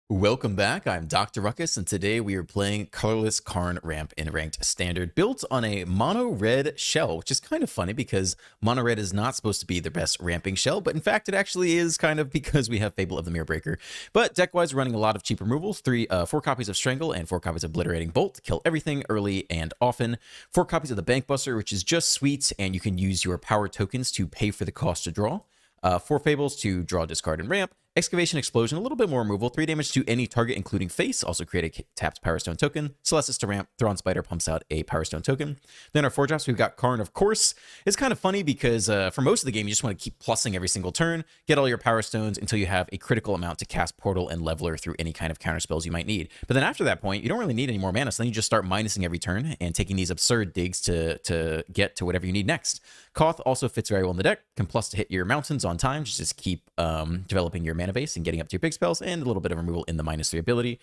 Welcome back, I'm Dr. Ruckus, and today we are playing Colorless Karn Ramp in Ranked Standard, built on a mono-red shell, which is kind of funny because mono-red is not supposed to be the best ramping shell, but in fact it actually is kind of because we have Fable of the Mirror Breaker. But deck-wise, running a lot of cheap removals, 4 copies of Strangle and 4 copies of Obliterating Bolt, kill everything early and often, 4 copies of the Bank Buster, which is just sweet, and you can use your power tokens to pay for the cost to draw. 4 Fables to draw, discard, and ramp. Excavation Explosion, a little bit more removal. 3 damage to any target, including face. Also create a tapped Power Stone token. Celestis to ramp. Thrawn Spider pumps out a Power Stone token. Then our 4 drops, we've got Karn, of course. It's kind of funny because for most of the game, you just want to keep plussing every single turn. Get all your Power Stones until you have a critical amount to cast Portal and Leveler through any kind of counter spells you might need. But then after that point, you don't really need any more mana. So then you just start minusing every turn and taking these absurd digs to get to whatever you need next. Koth also fits very well in the deck. Can plus to hit your mountains on time. Just keep developing your mana base and getting up to your big spells, and a little bit of removal in the -3 ability.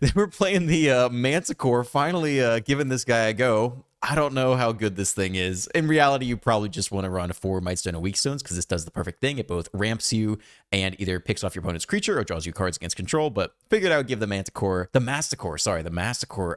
Then we're playing the Manticore, finally giving this guy a go. I don't know how good this thing is. In reality, you probably just want to run 4 Mightstone and Weak Stones because this does the perfect thing. It both ramps you and either picks off your opponent's creature or draws you cards against control. But figured I would give the Masticore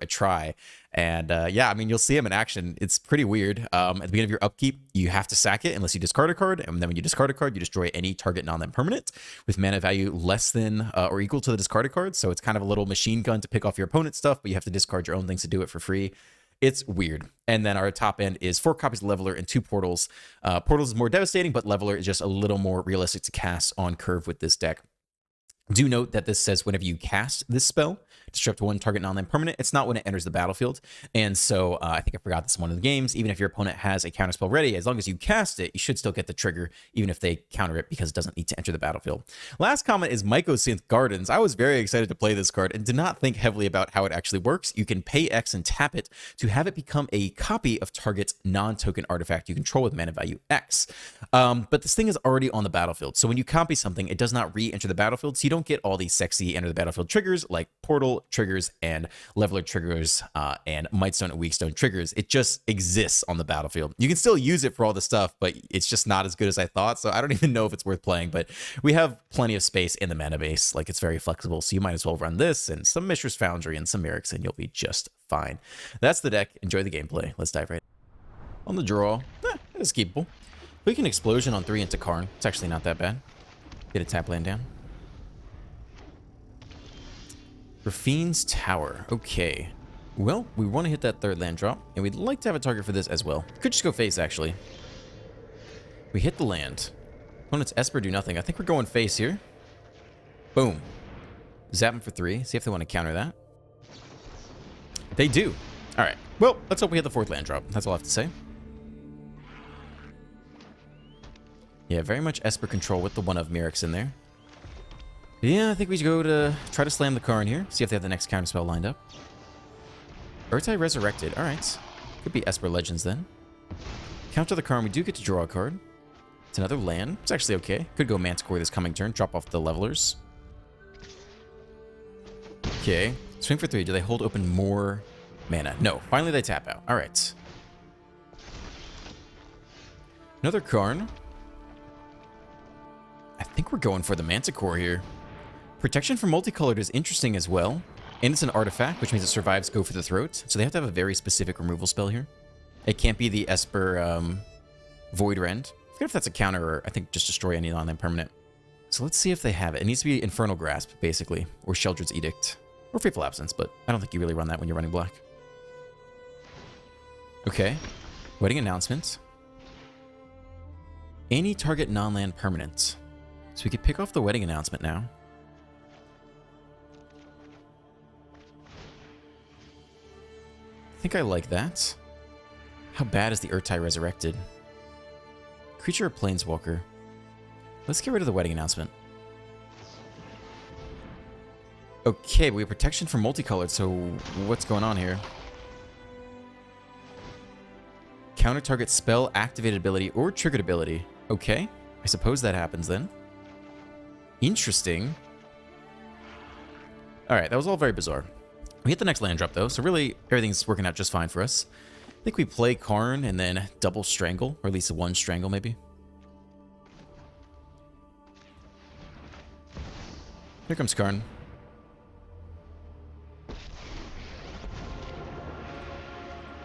a try. And yeah, I mean, you'll see him in action. It's pretty weird. At the beginning of your upkeep, you have to sack it unless you discard a card. And then when you discard a card, you destroy any target non-land permanent with mana value less than or equal to the discarded card. So it's kind of a little machine gun to pick off your opponent's stuff, but you have to discard your own things to do it for free. It's weird. And then our top end is 4 copies of Leveler and 2 Portals. Portals is more devastating, but Leveler is just a little more realistic to cast on curve with this deck. Do note that this says whenever you cast this spell, disrupt 1 target non-land permanent. It's not when it enters the battlefield. And so I think I forgot this in one of the games. Even if your opponent has a counterspell ready, as long as you cast it, you should still get the trigger, even if they counter it because it doesn't need to enter the battlefield. Last comment is Mycosynth Gardens. I was very excited to play this card and did not think heavily about how it actually works. You can pay X and tap it to have it become a copy of target's non-token artifact you control with mana value X. But this thing is already on the battlefield. So when you copy something, it does not re-enter the battlefield. So you don't get all these sexy enter the battlefield triggers like Portal triggers and Leveler triggers and Mightstone and Weakstone triggers. It just exists on the battlefield. You can still use it for all the stuff, but it's just not as good as I thought. So I don't even know if it's worth playing, but we have plenty of space in the mana base. Like, it's very flexible. So you might as well run this and some Mishra's Foundry and some Merrick's and you'll be just fine. That's the deck. Enjoy the gameplay. Let's dive right in. On the draw. It's keepable. We can Explosion on 3 into Karn. It's actually not that bad. Get a tap land down. Raffine's Tower. Okay. Well, we want to hit that 3rd land drop, and we'd like to have a target for this as well. Could just go face, actually. We hit the land. Opponent's Esper do nothing. I think we're going face here. Boom. Zap them for 3. See if they want to counter that. They do. All right. Well, let's hope we hit the 4th land drop. That's all I have to say. Yeah, very much Esper control with the one of Merrick's in there. Yeah, I think we should go to try to slam the Karn here. See if they have the next counterspell lined up. Urtai Resurrected. All right. Could be Esper Legends then. Counter the Karn. We do get to draw a card. It's another land. It's actually okay. Could go Manticore this coming turn. Drop off the Levelers. Okay. Swing for 3. Do they hold open more mana? No. Finally, they tap out. All right. Another Karn. I think we're going for the Manticore here. Protection from Multicolored is interesting as well. And it's an artifact, which means it survives Go for the Throat. So they have to have a very specific removal spell here. It can't be the Esper Void Rend. I forget if that's a counter or I think just destroy any non-land permanent. So let's see if they have it. It needs to be Infernal Grasp, basically. Or Sheldred's Edict. Or Fateful Absence, but I don't think you really run that when you're running black. Okay. Wedding Announcement. Any target non-land permanent. So we could pick off the Wedding Announcement now. I think I like that. How bad is the Urtai Resurrected? Creature or Planeswalker? Let's get rid of the Wedding Announcement. Okay, we have protection from Multicolored, so what's going on here? Counter target spell, activated ability, or triggered ability. Okay, I suppose that happens then. Interesting. Alright, that was all very bizarre. We hit the next land drop, though, so really everything's working out just fine for us. I think we play Karn and then double Strangle, or at least 1 Strangle, maybe. Here comes Karn.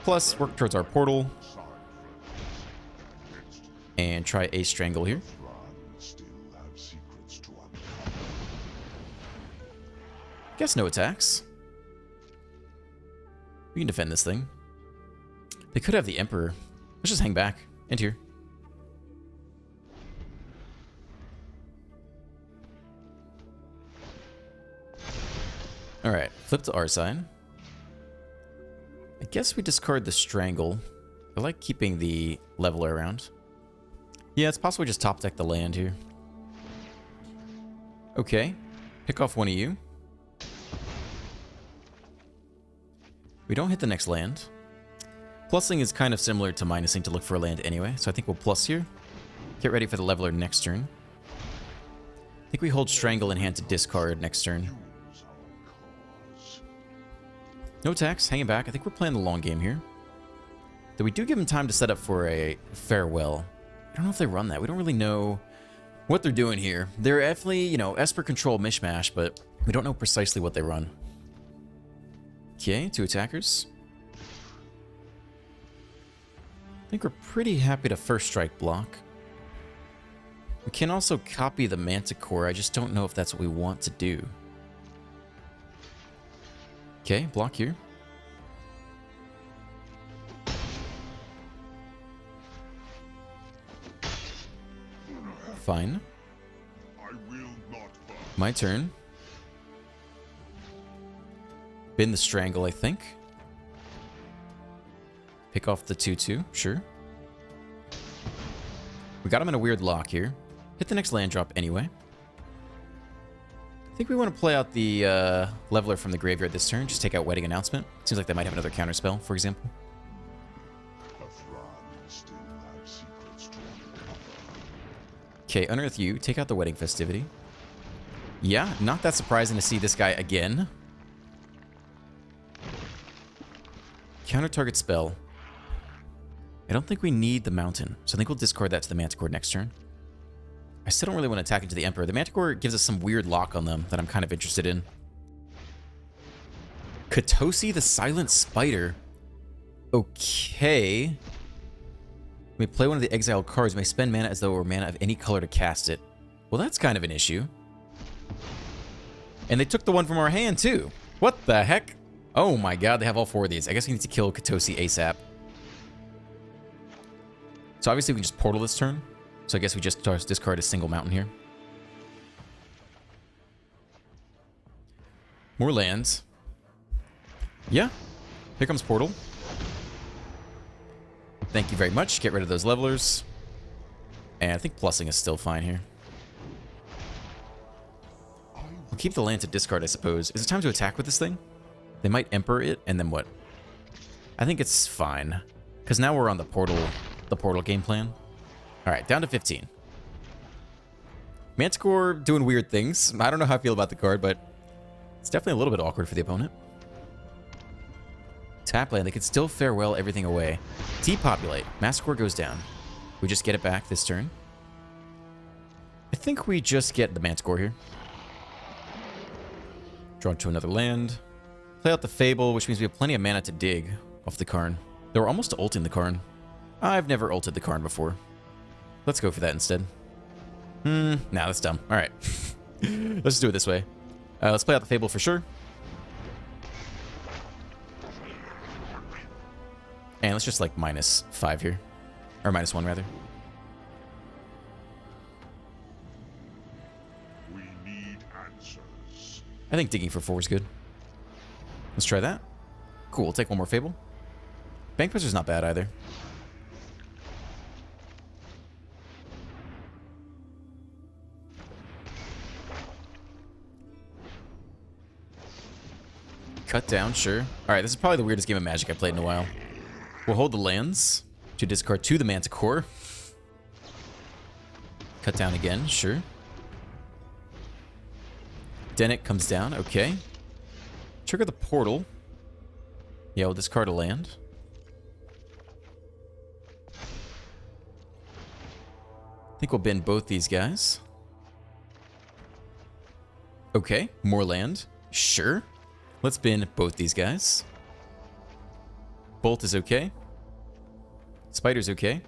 Plus, work towards our portal. And try a strangle here. Guess no attacks. We can defend this thing. They could have the Emperor. Let's just hang back. End here. Alright, flip to our side. I guess we discard the Strangle. I like keeping the Leveler around. Yeah, it's possible we just top deck the land here. Okay. Pick off one of you. We don't hit the next land. Plussing is kind of similar to minusing to look for a land anyway, so I think we'll plus here. Get ready for the Leveler next turn. I think we hold Strangle in hand to discard next turn. No attacks, hanging back. I think we're playing the long game here. Though we do give them time to set up for a farewell. I don't know if they run that. We don't really know what they're doing here. They're definitely, you know, Esper control mishmash, but we don't know precisely what they run. Okay, 2 attackers. I think we're pretty happy to first strike block. We can also copy the Manticore. I just don't know if that's what we want to do. Okay, block here. Fine. My turn. Bin the Strangle, I think. Pick off the 2/2, sure. We got him in a weird lock here. Hit the next land drop anyway. I think we want to play out the Leveler from the graveyard this turn. Just take out Wedding Announcement. Seems like they might have another counterspell, for example. Okay, Unearth you. Take out the Wedding Festivity. Yeah, not that surprising to see this guy again. Counter target spell. I don't think we need the Mountain, so I think we'll discard that to the Manticore next turn. I still don't really want to attack into the Emperor. The Manticore gives us some weird lock on them that I'm kind of interested in. Katosi the Silent Spider. Okay. We play one of the exiled cards. We may spend mana as though it were mana of any color to cast it. Well, that's kind of an issue. And they took the one from our hand, too. What the heck? Oh my god, they have all 4 of these. I guess we need to kill Katosi ASAP. So obviously we can just portal this turn. So I guess we just discard a single mountain here. More lands. Yeah. Here comes portal. Thank you very much. Get rid of those levelers. And I think plussing is still fine here. We'll keep the land to discard, I suppose. Is it time to attack with this thing? They might Emperor it, and then what? I think it's fine. Because now we're on the portal game plan. Alright, down to 15. Manticore doing weird things. I don't know how I feel about the card, but it's definitely a little bit awkward for the opponent. Tap land. They could still farewell everything away. Depopulate. Massacre goes down. We just get it back this turn. I think we just get the Manticore here. Draw to another land. Play out the Fable, which means we have plenty of mana to dig off the Karn. They were almost ulting the Karn. I've never ulted the Karn before. Let's go for that instead. Nah, that's dumb. Alright. Let's just do it this way. Let's play out the Fable for sure. And let's just like -5 here. Or -1 rather. We need answers. I think digging for 4 is good. Let's try that. Cool, we'll take one more Fable. Bank Pressure's not bad either. Cut down, sure. Alright, this is probably the weirdest game of Magic I've played in a while. We'll hold the lands to discard to the Manticore. Cut down again, sure. Dennick comes down, okay. Trigger the portal. Yeah, we'll discard a land. I think we'll bin both these guys. Okay, more land. Sure. Let's bin both these guys. Bolt is okay. Spider's okay.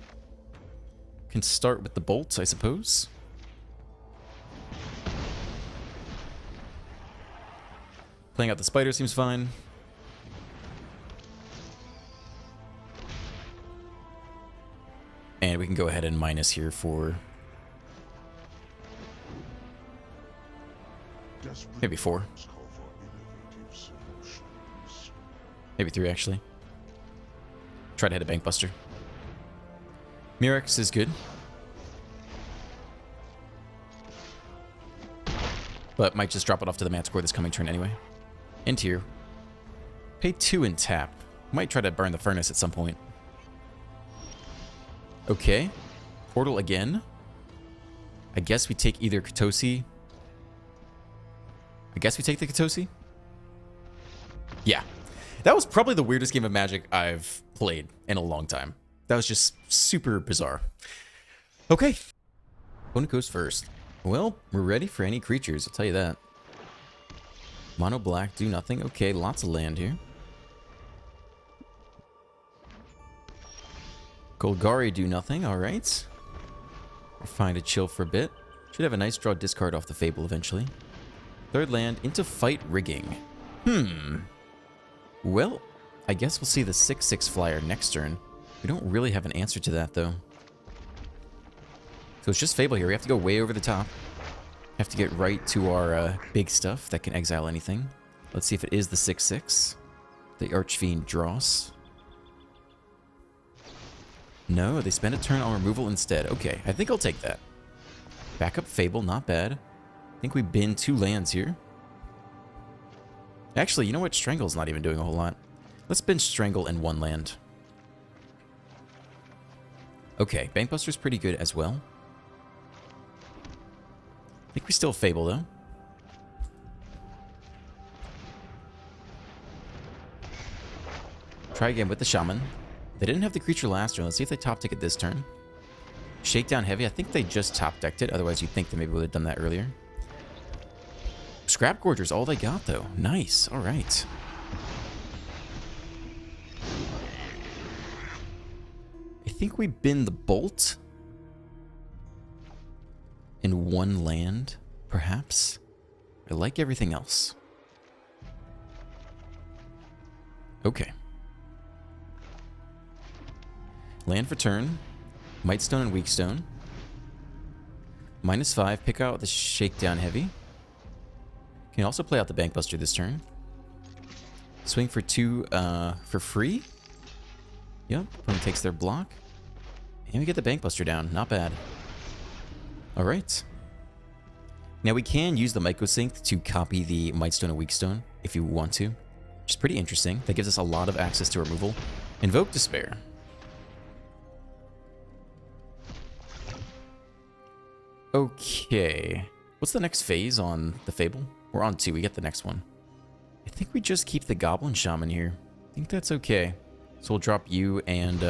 Can start with the bolt, I suppose. Playing out the spider seems fine. And we can go ahead and minus here for maybe 4. Maybe 3, actually. Try to hit a Bank Buster. Murex is good. But might just drop it off to the Manticore this coming turn anyway. End here. Pay 2 and tap. Might try to burn the Furnace at some point. Okay. Portal again. I guess we take either Katosi. I guess we take the Katosi? Yeah. That was probably the weirdest game of Magic I've played in a long time. That was just super bizarre. Okay. Opponent goes first. Well, we're ready for any creatures, I'll tell you that. Mono black, do nothing. Okay, lots of land here. Golgari, do nothing. Alright. We're fine to chill for a bit. Should have a nice draw discard off the Fable eventually. Third land into Fight Rigging. Well, I guess we'll see the 6/6 flyer next turn. We don't really have an answer to that, though. So it's just Fable here. We have to go way over the top. Have to get right to our big stuff that can exile anything. Let's see if it is the 6/6. The Archfiend Dross. No, they spend a turn on removal instead. Okay, I think I'll take that. Backup Fable, not bad. I think we bin 2 lands here. Actually, you know what? Strangle's not even doing a whole lot. Let's bin Strangle and 1 land. Okay, Bankbuster's pretty good as well. I think we still Fable, though. Try again with the Shaman. They didn't have the creature last turn. Let's see if they top ticket this turn. Shakedown Heavy. I think they just top decked it. Otherwise, you'd think they maybe would have done that earlier. Scrap Gorger's all they got, though. Nice. All right. I think we bin the Bolt. In 1 land, perhaps. I like everything else. Okay. Land for turn. Mightstone and Weakstone. -5. Pick out the Shakedown Heavy. Can also play out the Bankbuster this turn. Swing for 2 for free. Yep. Opponent takes their block. And we get the Bankbuster down. Not bad. Alright. Now we can use the Mycosynth to copy the Mightstone and Weakstone if you want to. Which is pretty interesting. That gives us a lot of access to removal. Invoke Despair. Okay. What's the next phase on the Fable? We're on 2. We get the next one. I think we just keep the Goblin Shaman here. I think that's okay. So we'll drop you and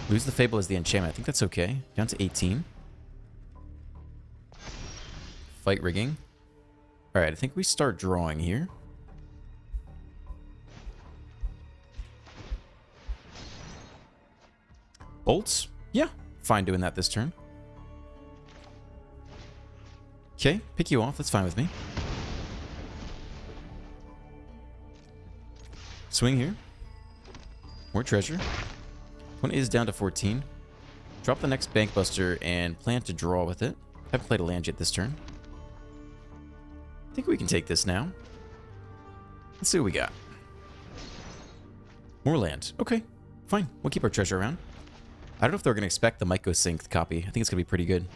lose the Fable as the enchantment. I think that's okay. Down to 18. Fight Rigging. Alright, I think we start drawing here. Bolts? Yeah, fine doing that this turn. Okay, pick you off. That's fine with me. Swing here. More treasure. One is down to 14. Drop the next Bankbuster and plan to draw with it. Haven't played a land yet this turn. I think we can take this now. Let's see what we got. More land. Okay, fine. We'll keep our treasure around. I don't know if they're going to expect the Mycosynth copy. I think it's going to be pretty good.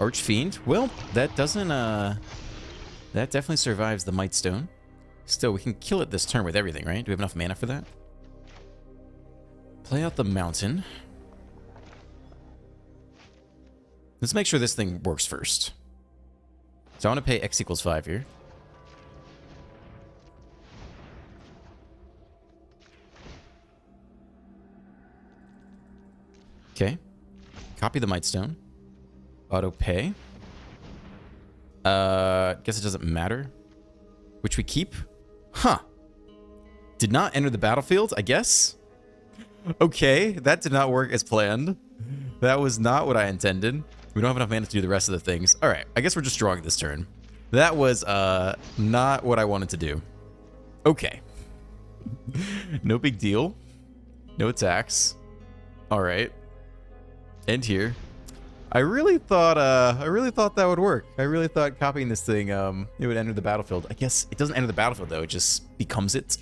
Archfiend. Well, that doesn't, that definitely survives the Mightstone. Still, we can kill it this turn with everything, right? Do we have enough mana for that? Play out the Mountain. Let's make sure this thing works first. So I want to pay X = 5 here. Okay. Copy the Mightstone. Auto pay. Guess it doesn't matter. Which we keep. Huh. Did not enter the battlefield, I guess. Okay, that did not work as planned. That was not what I intended. We don't have enough mana to do the rest of the things. All right, I guess we're just drawing this turn. That was not what I wanted to do. Okay. No big deal. No attacks. All right. End here. I really thought that would work. I really thought copying this thing it would enter the battlefield. I guess it doesn't enter the battlefield though. It just becomes it.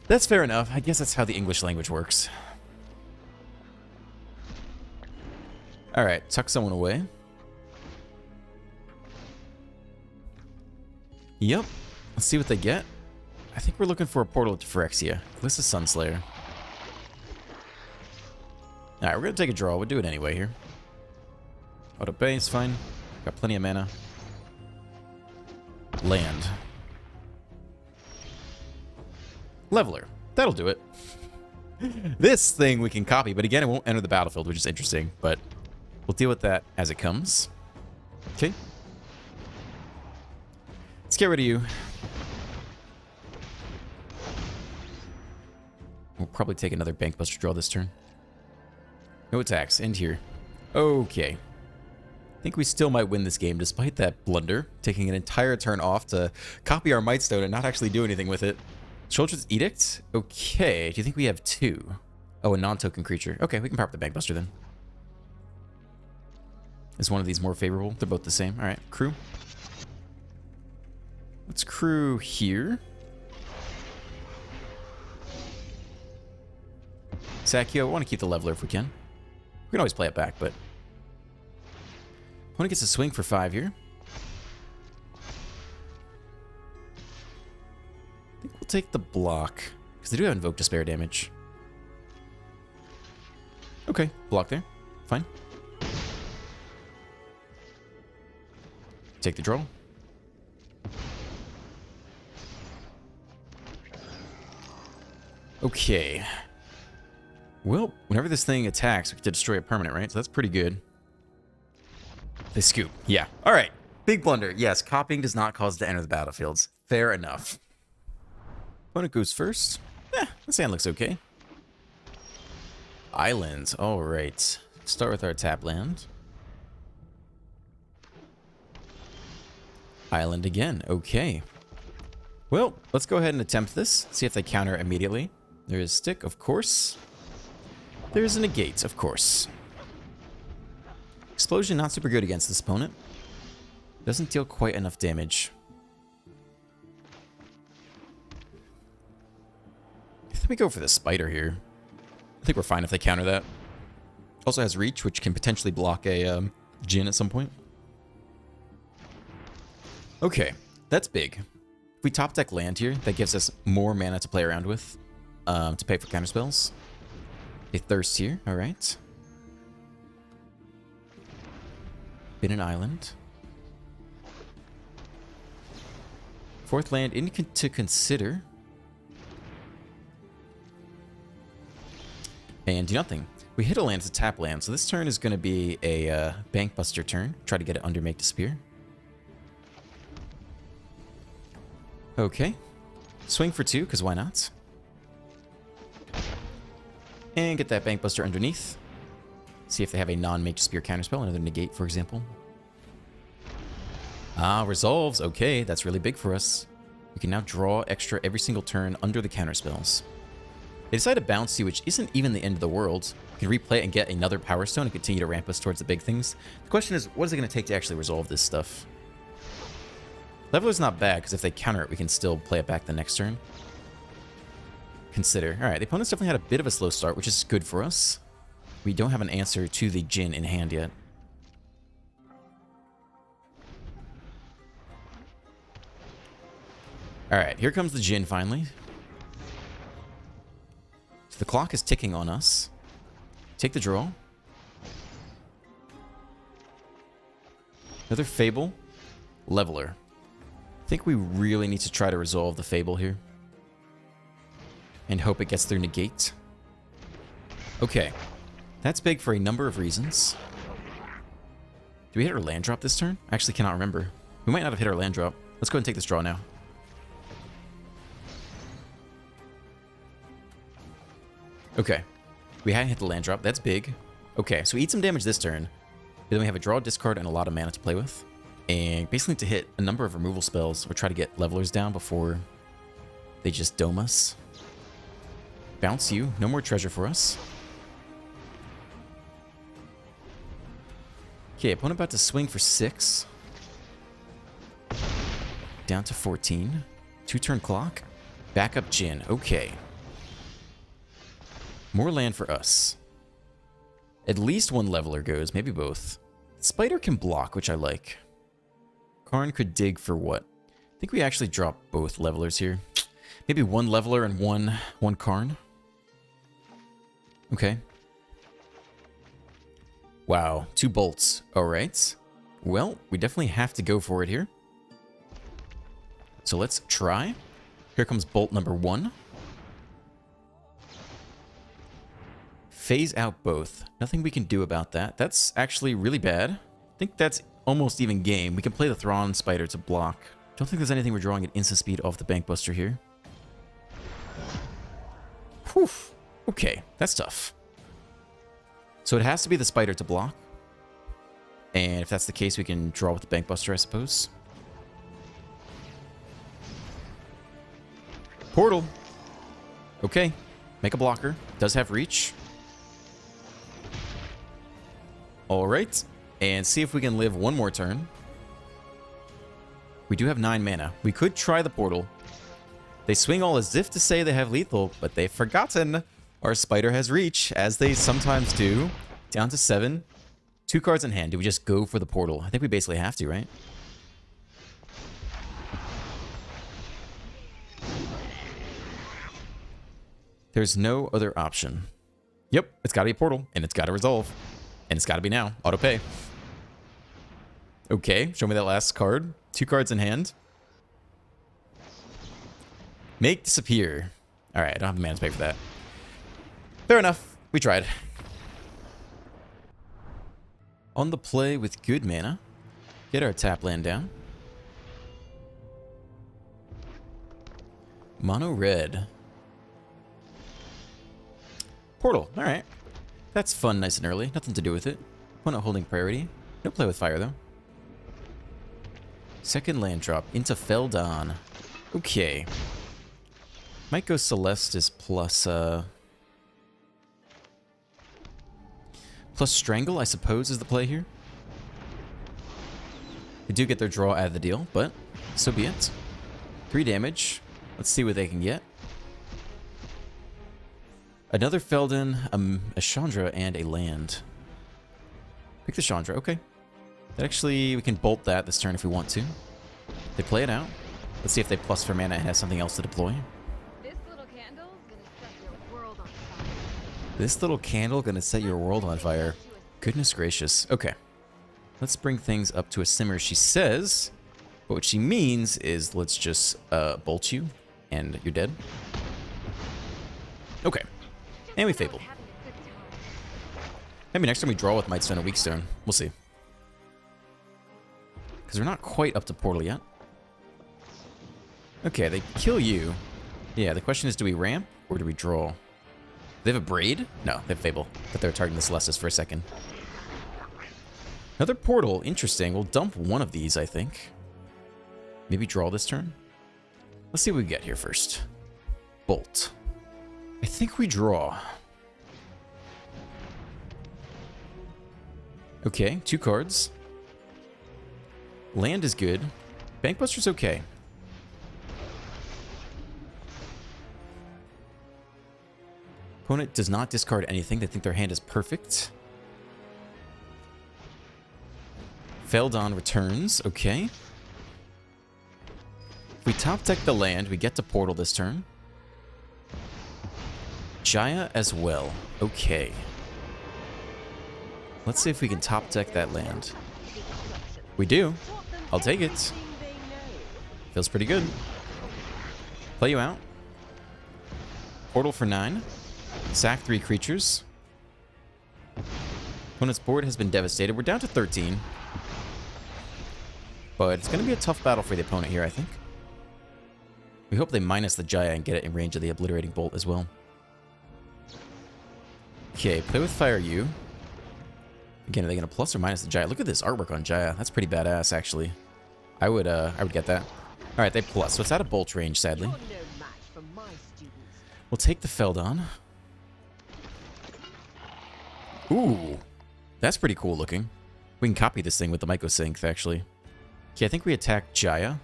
That's fair enough. I guess that's how the English language works. All right, tuck someone away. Yep. Let's see what they get. I think we're looking for a portal to Phyrexia. This is Sunslayer. All right, we're gonna take a draw. We'll do it anyway here. Auto base, fine. Got plenty of mana. Land. Leveler. That'll do it. This thing we can copy, but again, it won't enter the battlefield, which is interesting, but we'll deal with that as it comes. Okay. Let's get rid of you. We'll probably take another Bankbuster draw this turn. No attacks. End here. Okay. I think we still might win this game despite that blunder, taking an entire turn off to copy our Mightstone and not actually do anything with it. Children's Edict? Okay. Do you think we have two? Oh, a non-token creature. Okay, we can power up the Bankbuster then. Is one of these more favorable? They're both the same. All right, crew. Let's crew here. Sakio, we want to keep the leveler if we can. We can always play it back, but... Opponent gets a swing for 5 here. I think we'll take the block, because they do have Invoke Despair damage. Okay, block there. Fine. Take the draw. Okay. Well, whenever this thing attacks, we get to destroy a permanent, right? So that's pretty good. They scoop. Yeah. All right. Big blunder. Yes, copying does not cause it to enter the battlefields. Fair enough. Opponent goes first. This hand looks okay. Islands. All right. Start with our tap land. Island again. Okay. Well, let's go ahead and attempt this. See if they counter immediately. There is stick, of course. There's a negate, of course. Explosion, not super good against this opponent. Doesn't deal quite enough damage. I think we go for the spider here. I think we're fine if they counter that. Also has reach, which can potentially block a Djinn at some point. Okay, that's big. If we top deck land here, that gives us more mana to play around with, to pay for counterspells. A thirst here, alright. Been an island. Fourth land to consider. And do nothing. We hit a land to tap land, so this turn is going to be a Bankbuster turn. Try to get it under Make Despair. Okay. Swing for 2, because why not? And get that Bankbuster underneath. See if they have a non-Make Despair counterspell, another negate, for example. Ah, resolves. Okay, that's really big for us. We can now draw extra every single turn under the counterspells. They decide to bounce you, which isn't even the end of the world. We can replay it and get another Power Stone and continue to ramp us towards the big things. The question is, what is it going to take to actually resolve this stuff? Leveler's not bad, because if they counter it, we can still play it back the next turn. Consider. Alright, the opponent's definitely had a bit of a slow start, which is good for us. We don't have an answer to the Djinn in hand yet. Alright, here comes the Djinn finally. So the clock is ticking on us. Take the draw. Another Fable. Leveler. I think we really need to try to resolve the Fable here. And hope it gets through negate. Okay. That's big for a number of reasons. Do we hit our land drop this turn? I actually cannot remember. We might not have hit our land drop. Let's go ahead and take this draw now. Okay. We hadn't hit the land drop. That's big. Okay, so we eat some damage this turn. Then we have a draw, discard, and a lot of mana to play with. And basically to hit a number of removal spells or try to get levelers down before they just dome us. Bounce you. No more treasure for us. Okay, opponent about to swing for 6. Down to 14. 2-turn clock. Backup Jin. Okay. More land for us. At least one leveler goes, maybe both. Spider can block, which I like. Karn could dig for what? I think we actually drop both levelers here. Maybe one leveler and one Karn. Okay. Wow, 2 bolts. Alright. Well, we definitely have to go for it here. So let's try. Here comes bolt number 1. Phase out both. Nothing we can do about that. That's actually really bad. I think that's almost even game. We can play the Thrawn Spider to block. Don't think there's anything we're drawing at instant speed off the Bankbuster here. Whew. Okay, that's tough. So it has to be the Spider to block. And if that's the case, we can draw with the Bankbuster, I suppose. Portal. Okay. Make a blocker. Does have reach. Alright. And see if we can live one more turn. We do have 9 mana. We could try the portal. They swing all as if to say they have lethal, but they've forgotten our Spider has reach, as they sometimes do. Down to 7. 2 cards in hand. Do we just go for the portal? I think we basically have to, right? There's no other option. Yep, it's got to be a portal, and it's got to resolve. And it's got to be now. Auto pay. Okay, show me that last card. 2 cards in hand. Make disappear. Alright, I don't have the mana to pay for that. Fair enough. We tried. On the play with good mana. Get our tap land down. Mono red. Portal. Alright. That's fun, nice and early. Nothing to do with it. Opponent holding priority. No play with fire, though. Second land drop into Feldon. Okay. Might go Celestis plus Strangle, I suppose, is the play here. They do get their draw out of the deal, but so be it. 3 damage. Let's see what they can get. Another Feldon, a Chandra, and a land. Pick the Chandra, okay. That actually, we can bolt that this turn if we want to. They play it out. Let's see if they plus for mana and has something else to deploy. This little candle gonna set your world on fire. This little candle gonna set your world on fire. Goodness gracious. Okay. Let's bring things up to a simmer, she says. But what she means is let's just bolt you and you're dead. Okay. And we Fable. Maybe next time we draw with Might Stone or Weak Stone. We'll see. Because we're not quite up to Portal yet. Okay, they kill you. Yeah, the question is, do we ramp or do we draw? They have a Braid? No, they have Fable. But they're targeting the Celestis for a second. Another Portal. Interesting. We'll dump one of these, I think. Maybe draw this turn? Let's see what we get here first. Bolt. I think we draw. Okay, 2 cards. Land is good. Bankbuster's okay. Opponent does not discard anything. They think their hand is perfect. Feldon returns. Okay. If we top deck the land, we get to Portal this turn. Jaya as well. Okay. Let's see if we can top deck that land. We do. I'll take it. Feels pretty good. Play you out. Portal for 9. Sack 3 creatures. Opponent's board has been devastated. We're down to 13. But it's going to be a tough battle for the opponent here, I think. We hope they minus the Jaya and get it in range of the Obliterating Bolt as well. Okay, play with Fire You. Again, are they gonna plus or minus the Jaya? Look at this artwork on Jaya. That's pretty badass, actually. I would get that. All right, they plus, so it's out of bolt range, sadly. You're no match for my students. We'll take the Feldon. Ooh, that's pretty cool looking. We can copy this thing with the Mycosynth, actually. Okay, I think we attack Jaya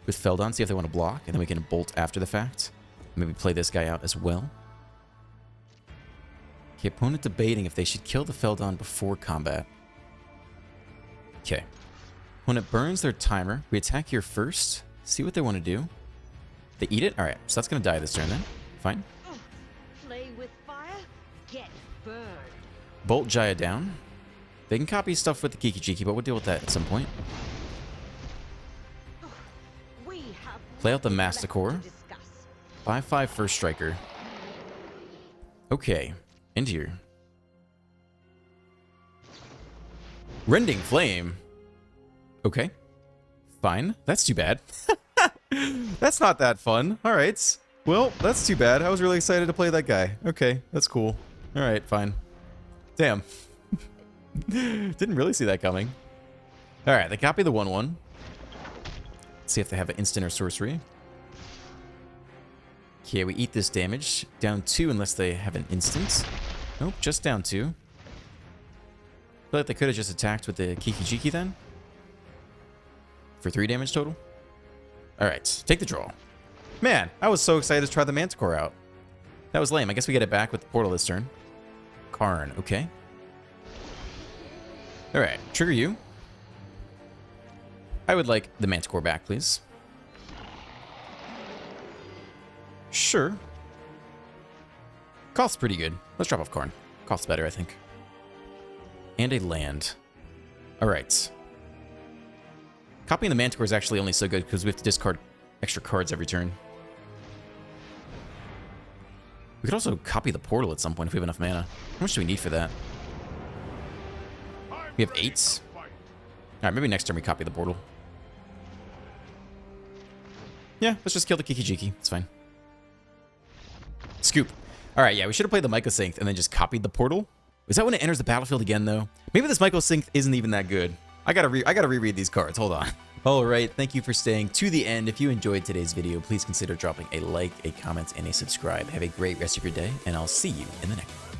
with Feldon, see if they want to block, and then we can bolt after the fact. Maybe play this guy out as well. Okay, opponent debating if they should kill the Feldon before combat. Okay. Opponent burns their timer. We attack here first. See what they want to do. They eat it? Alright, so that's going to die this turn then. Fine. Play with fire, get burned. Bolt Jaya down. They can copy stuff with the Kiki-Jiki, but we'll deal with that at some point. We have Play out the nothing Masticore. left to discuss. 5/5 first striker. Okay. End here. Rending Flame. Okay. Fine. That's too bad. That's not that fun. Alright. Well, that's too bad. I was really excited to play that guy. Okay, that's cool. Alright, fine. Damn. Didn't really see that coming. Alright, they copy the 1/1. Let's see if they have an instant or sorcery. Okay, we eat this damage. Down 2 unless they have an instant. Nope, just down 2. I feel like they could have just attacked with the Kiki-Jiki then. For 3 damage total. Alright, take the draw. Man, I was so excited to try the Manticore out. That was lame. I guess we get it back with the portal this turn. Karn, okay. Alright, trigger you. I would like the Manticore back, please. Sure. Cost's pretty good. Let's drop off Karn. Cost's better, I think. And a land. Alright. Copying the Manticore is actually only so good because we have to discard extra cards every turn. We could also copy the portal at some point if we have enough mana. How much do we need for that? We have 8. Alright, maybe next turn we copy the portal. Yeah, let's just kill the Kiki-Jiki. It's fine. Scoop. Alright, yeah, we should have played the Mycosynth and then just copied the portal. Is that when it enters the battlefield again, though? Maybe this Mycosynth isn't even that good. I gotta reread these cards. Hold on. Alright, thank you for staying to the end. If you enjoyed today's video, please consider dropping a like, a comment, and a subscribe. Have a great rest of your day, and I'll see you in the next one.